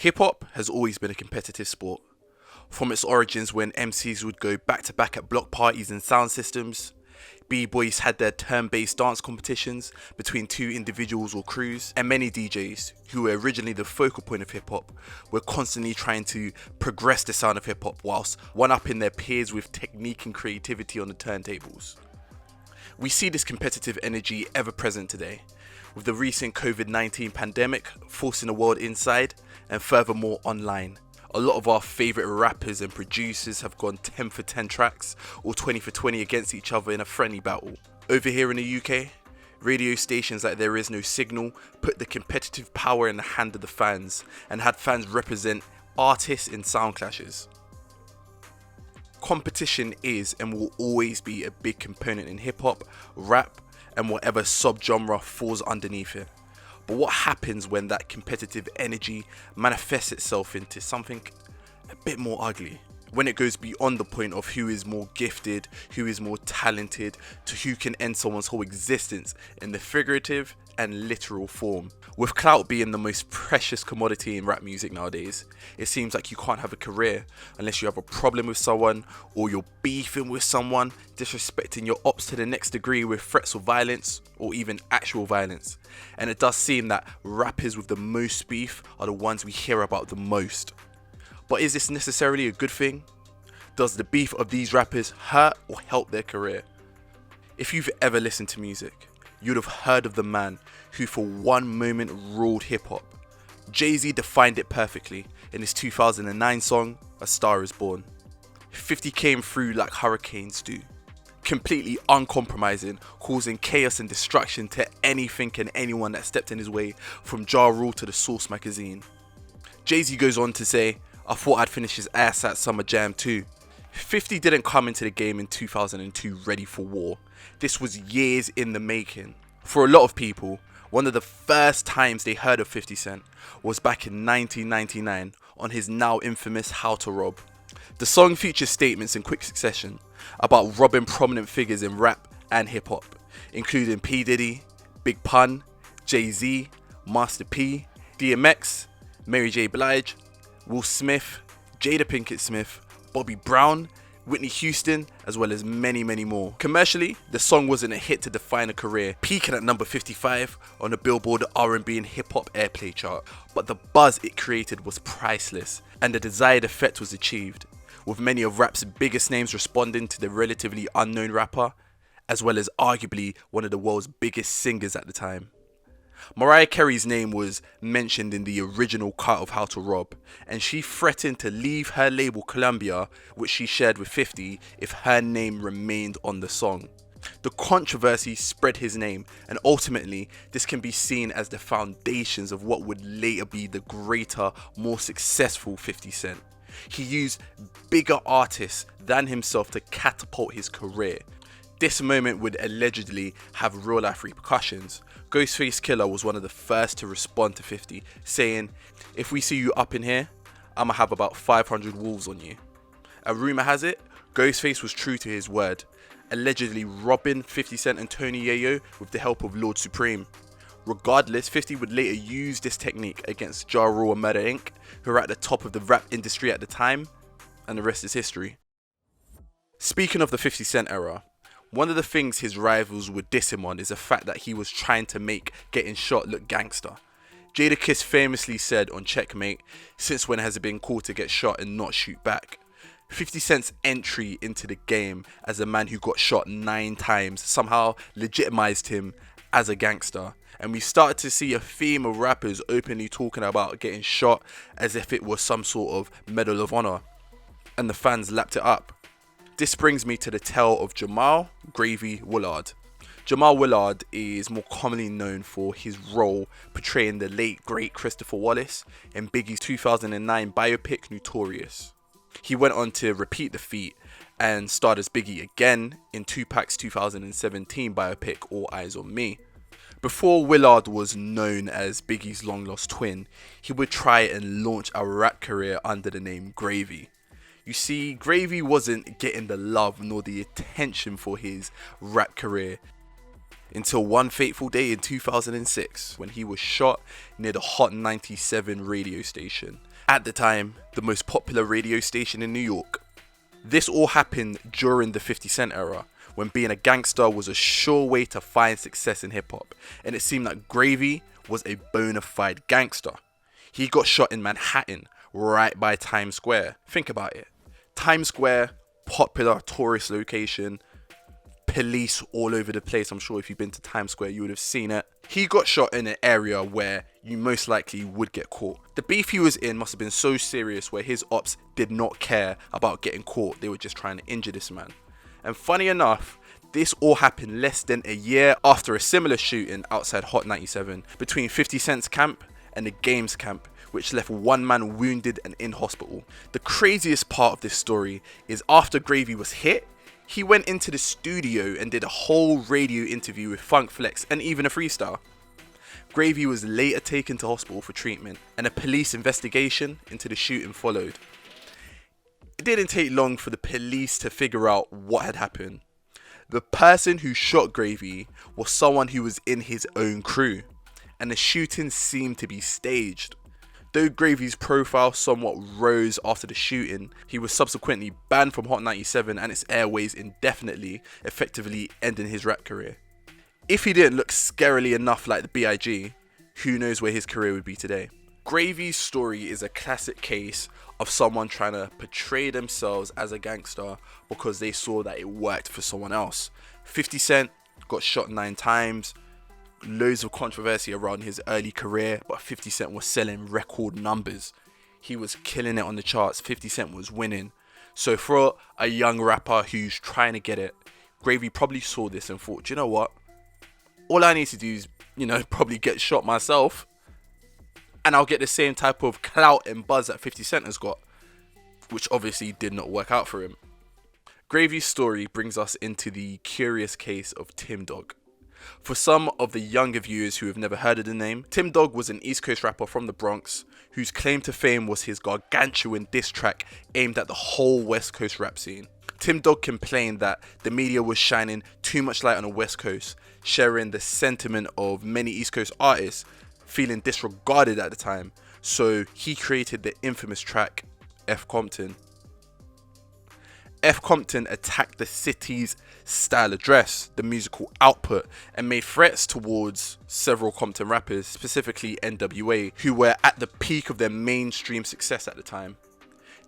Hip-hop has always been a competitive sport. From its origins when MCs would go back to back at block parties and sound systems, B-boys had their turn-based dance competitions between two individuals or crews, and many DJs, who were originally the focal point of hip-hop, were constantly trying to progress the sound of hip-hop whilst one-upping their peers with technique and creativity on the turntables. We see this competitive energy ever present today, with the recent COVID-19 pandemic forcing the world inside and furthermore online. A lot of our favourite rappers and producers have gone 10 for 10 tracks or 20 for 20 against each other in a friendly battle. Over here in the UK, radio stations like There Is No Signal put the competitive power in the hand of the fans and had fans represent artists in sound clashes. Competition is and will always be a big component in hip hop, rap, and whatever subgenre falls underneath it. But what happens when that competitive energy manifests itself into something a bit more ugly? When it goes beyond the point of who is more gifted, who is more talented, to who can end someone's whole existence in the figurative and literal form. With clout being the most precious commodity in rap music nowadays, it seems like you can't have a career unless you have a problem with someone, or you're beefing with someone, disrespecting your ops to the next degree with threats of violence or even actual violence. And it does seem that rappers with the most beef are the ones we hear about the most. But is this necessarily a good thing? Does the beef of these rappers hurt or help their career? If you've ever listened to music, you'd have heard of the man who for one moment ruled hip-hop. Jay-Z defined it perfectly in his 2009 song, A Star Is Born. 50 came through like hurricanes do, completely uncompromising, causing chaos and destruction to anything and anyone that stepped in his way, from Ja Rule to the Source magazine. Jay-Z goes on to say, I thought I'd finish his ass at Summer Jam too. 50 didn't come into the game in 2002 ready for war. This was years in the making. For a lot of people, one of the first times they heard of 50 Cent was back in 1999 on his now infamous How to Rob. The song features statements in quick succession about robbing prominent figures in rap and hip hop, including P. Diddy, Big Pun, Jay-Z, Master P, DMX, Mary J. Blige, Will Smith, Jada Pinkett Smith, Bobby Brown, Whitney Houston, as well as many, many more. Commercially, the song wasn't a hit to define a career, peaking at number 55 on the Billboard R&B and Hip Hop Airplay chart. But the buzz it created was priceless, and the desired effect was achieved, with many of rap's biggest names responding to the relatively unknown rapper, as well as arguably one of the world's biggest singers at the time. Mariah Carey's name was mentioned in the original cut of How to Rob, and she threatened to leave her label Columbia, which she shared with 50, if her name remained on the song. The controversy spread his name, and ultimately this can be seen as the foundations of what would later be the greater, more successful 50 Cent. He used bigger artists than himself to catapult his career. This moment would allegedly have real life repercussions. Ghostface Killah was one of the first to respond to 50, saying, if we see you up in here, I'ma have about 500 wolves on you. A rumour has it, Ghostface was true to his word, allegedly robbing 50 Cent and Tony Yayo with the help of Lord Supreme. Regardless, 50 would later use this technique against Ja Rule and Murder Inc., who were at the top of the rap industry at the time, and the rest is history. Speaking of the 50 Cent era, one of the things his rivals would diss him on is the fact that he was trying to make getting shot look gangster. Jadakiss famously said on Checkmate, since when has it been cool to get shot and not shoot back? 50 Cent's entry into the game as a man who got shot 9 times somehow legitimized him as a gangster, and we started to see a theme of rappers openly talking about getting shot as if it was some sort of Medal of Honor, and the fans lapped it up. This brings me to the tale of Jamar Gravy Willard. Jamar Willard is more commonly known for his role portraying the late great Christopher Wallace in Biggie's 2009 biopic Notorious. He went on to repeat the feat and starred as Biggie again in Tupac's 2017 biopic All Eyes on Me. Before Willard was known as Biggie's long lost twin, he would try and launch a rap career under the name Gravy. You see, Gravy wasn't getting the love nor the attention for his rap career. until one fateful day in 2006 when he was shot near the Hot 97 radio station, at the time the most popular radio station in New York. This all happened during the 50 Cent era, when being a gangster was a sure way to find success in hip hop, and it seemed like Gravy was a bona fide gangster. He got shot in Manhattan, right by Times Square. Think about it. Times Square, popular tourist location, police all over the place. I'm sure if you've been to Times Square, you would have seen it. He got shot in an area where you most likely would get caught. The beef he was in must have been so serious where his ops did not care about getting caught. They were just trying to injure this man. And funny enough, this all happened less than a year after a similar shooting outside Hot 97 between 50 Cent's camp and the Games camp, which left one man wounded and in hospital. The craziest part of this story is after Gravy was hit, he went into the studio and did a whole radio interview with Funk Flex and even a freestyle. Gravy was later taken to hospital for treatment, and a police investigation into the shooting followed. It didn't take long for the police to figure out what had happened. The person who shot Gravy was someone who was in his own crew, and the shooting seemed to be staged. Though Gravy's profile somewhat rose after the shooting, he was subsequently banned from Hot 97 and its airways indefinitely, effectively ending his rap career. If he didn't look scarily enough like the B.I.G., who knows where his career would be today. Gravy's story is a classic case of someone trying to portray themselves as a gangster because they saw that it worked for someone else. 50 Cent got shot 9 times. Loads of controversy around his early career, but 50 Cent was selling record numbers. He was killing it on the charts. 50 Cent was winning. So for a young rapper who's trying to get it, Gravy probably saw this and thought, you know what? All I need to do is, probably get shot myself, and I'll get the same type of clout and buzz that 50 Cent has got, which obviously did not work out for him. Gravy's story brings us into the curious case of Tim Dogg. For some of the younger viewers who have never heard of the name, Tim Dogg was an East Coast rapper from the Bronx whose claim to fame was his gargantuan diss track aimed at the whole West Coast rap scene. Tim Dogg complained that the media was shining too much light on the West Coast, sharing the sentiment of many East Coast artists feeling disregarded at the time, so he created the infamous track F Compton. F Compton attacked the city's style of dress, the musical output, and made threats towards several Compton rappers, specifically NWA, who were at the peak of their mainstream success at the time.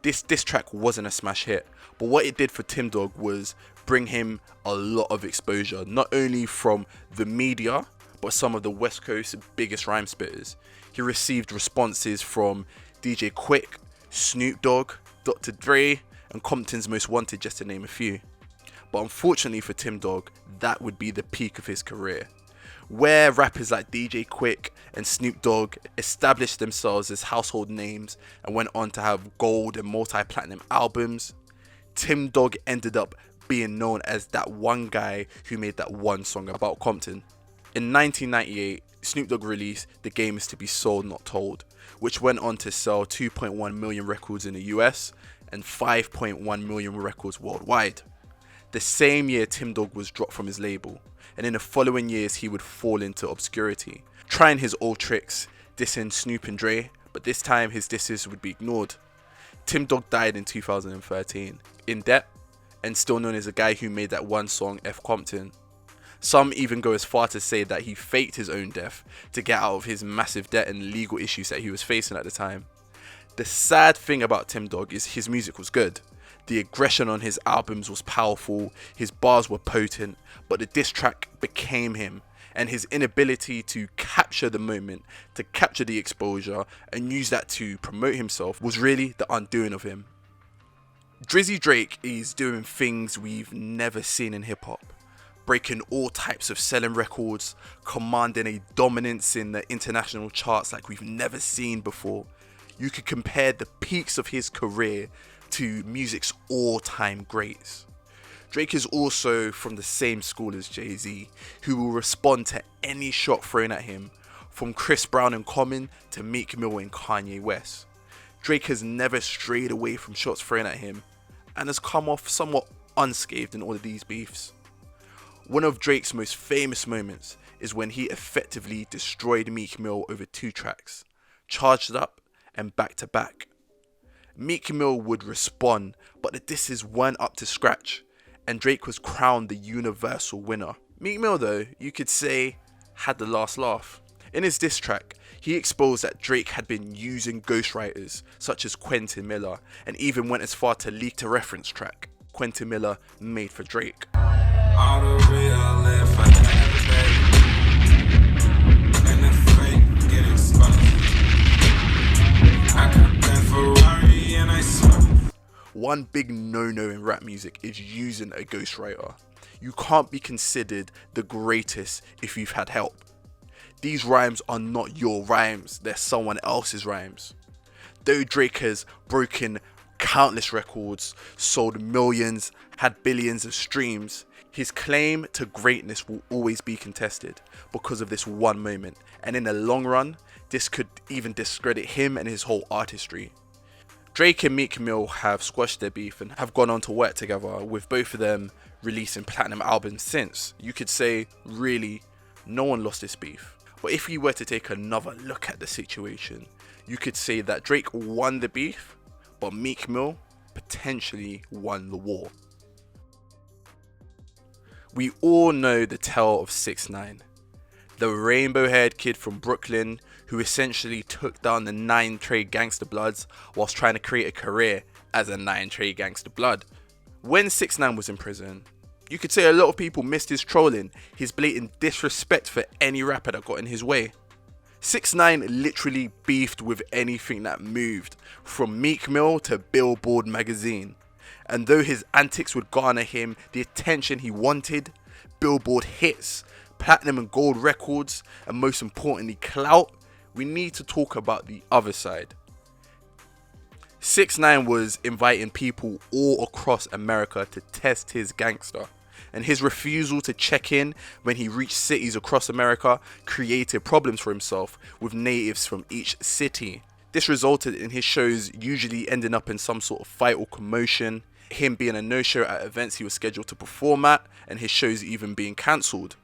This diss track wasn't a smash hit, but what it did for Tim Dogg was bring him a lot of exposure, not only from the media, but some of the West Coast's biggest rhyme spitters. He received responses from DJ Quick, Snoop Dogg, Dr. Dre, and Compton's Most Wanted, just to name a few. But unfortunately for Tim Dogg, that would be the peak of his career. Where rappers like DJ Quick and Snoop Dogg established themselves as household names and went on to have gold and multi-platinum albums, Tim Dogg ended up being known as that one guy who made that one song about Compton. In 1998, Snoop Dogg released The Game Is To Be Sold Not Told, which went on to sell 2.1 million records in the US and 5.1 million records worldwide. The same year, Tim Dogg was dropped from his label, and in the following years he would fall into obscurity, trying his old tricks, dissing Snoop and Dre, but this time his disses would be ignored. Tim Dogg died in 2013, in debt, and still known as the guy who made that one song F Compton. Some even go as far to say that he faked his own death to get out of his massive debt and legal issues that he was facing at the time. The sad thing about Tim Dogg is his music was good. The aggression on his albums was powerful, his bars were potent, but the diss track became him, and his inability to capture the moment, to capture the exposure, and use that to promote himself was really the undoing of him. Drizzy Drake is doing things we've never seen in hip hop, breaking all types of selling records, commanding a dominance in the international charts like we've never seen before. You could compare the peaks of his career to music's all-time greats. Drake is also from the same school as Jay-Z, who will respond to any shot thrown at him, from Chris Brown and Common to Meek Mill and Kanye West. Drake has never strayed away from shots thrown at him, and has come off somewhat unscathed in all of these beefs. One of Drake's most famous moments is when he effectively destroyed Meek Mill over 2 tracks, Charged Up and Back to Back. Meek Mill would respond, but the disses weren't up to scratch, and Drake was crowned the universal winner. Meek Mill, though, you could say, had the last laugh. In his diss track, he exposed that Drake had been using ghostwriters such as Quentin Miller, and even went as far to leak a reference track Quentin Miller made for Drake. All the real life I never and the fake get exposed. I got that Ferrari and I smoke. One big no-no in rap music is using a ghostwriter. You can't be considered the greatest if you've had help. These rhymes are not your rhymes, they're someone else's rhymes. Though Drake has broken countless records, sold millions, had billions of streams, his claim to greatness will always be contested because of this one moment, and in the long run, this could even discredit him and his whole artistry. Drake and Meek Mill have squashed their beef and have gone on to work together, with both of them releasing platinum albums since. You could say, really, no one lost this beef. But if we were to take another look at the situation, you could say that Drake won the beef, but Meek Mill potentially won the war. We all know the tale of 6ix9ine, the rainbow-haired kid from Brooklyn who essentially took down the 9 Trey Gangsta Bloods whilst trying to create a career as a 9 Trey Gangsta Blood. When 6ix9ine was in prison, you could say a lot of people missed his trolling, his blatant disrespect for any rapper that got in his way. 6ix9ine literally beefed with anything that moved, from Meek Mill to Billboard magazine. And though his antics would garner him the attention he wanted, Billboard hits, platinum and gold records, and most importantly clout, we need to talk about the other side. 6ix9ine was inviting people all across America to test his gangster, and his refusal to check in when he reached cities across America created problems for himself with natives from each city. This resulted in his shows usually ending up in some sort of fight or commotion, him being a no-show at events he was scheduled to perform at, and his shows even being cancelled.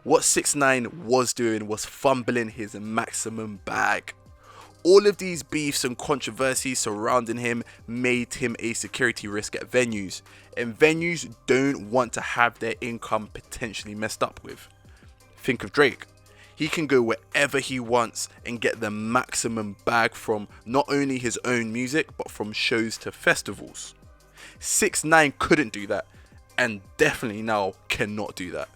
What 6ix9ine was doing was fumbling his maximum bag. All of these beefs and controversies surrounding him made him a security risk at venues, and venues don't want to have their income potentially messed up with. Think of Drake. He can go wherever he wants and get the maximum bag from not only his own music, but from shows to festivals. 6ix9ine couldn't do that, and definitely now cannot do that.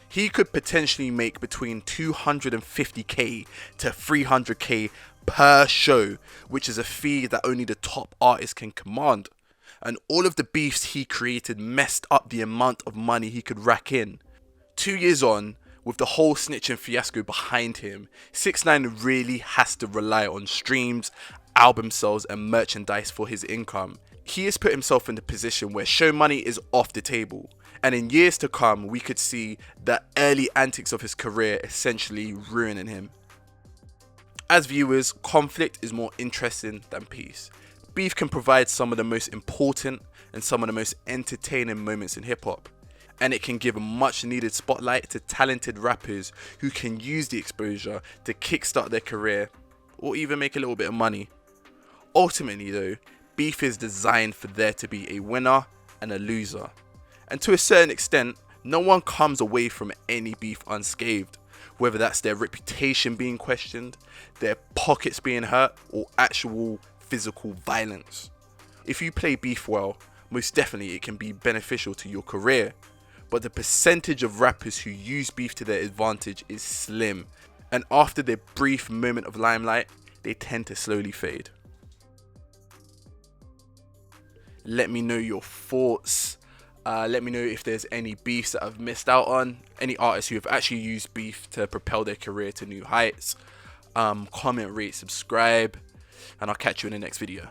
He could potentially make between 250k to 300k per show, which is a fee that only the top artists can command. And all of the beefs he created messed up the amount of money he could rack in. 2 years on, with the whole snitching fiasco behind him, 6ix9ine really has to rely on streams, album sales and merchandise for his income. He has put himself in the position where show money is off the table, and in years to come we could see the early antics of his career essentially ruining him. As viewers, conflict is more interesting than peace. Beef can provide some of the most important and some of the most entertaining moments in hip hop, and it can give a much needed spotlight to talented rappers who can use the exposure to kickstart their career or even make a little bit of money. Ultimately though, beef is designed for there to be a winner and a loser, and to a certain extent no one comes away from any beef unscathed, whether that's their reputation being questioned, their pockets being hurt, or actual physical violence. If you play beef well, most definitely it can be beneficial to your career, but the percentage of rappers who use beef to their advantage is slim, and after their brief moment of limelight, they tend to slowly fade. Let me know your thoughts. Let me know if there's any beefs that I've missed out on, any artists who have actually used beef to propel their career to new heights. Comment, rate, subscribe, and I'll catch you in the next video.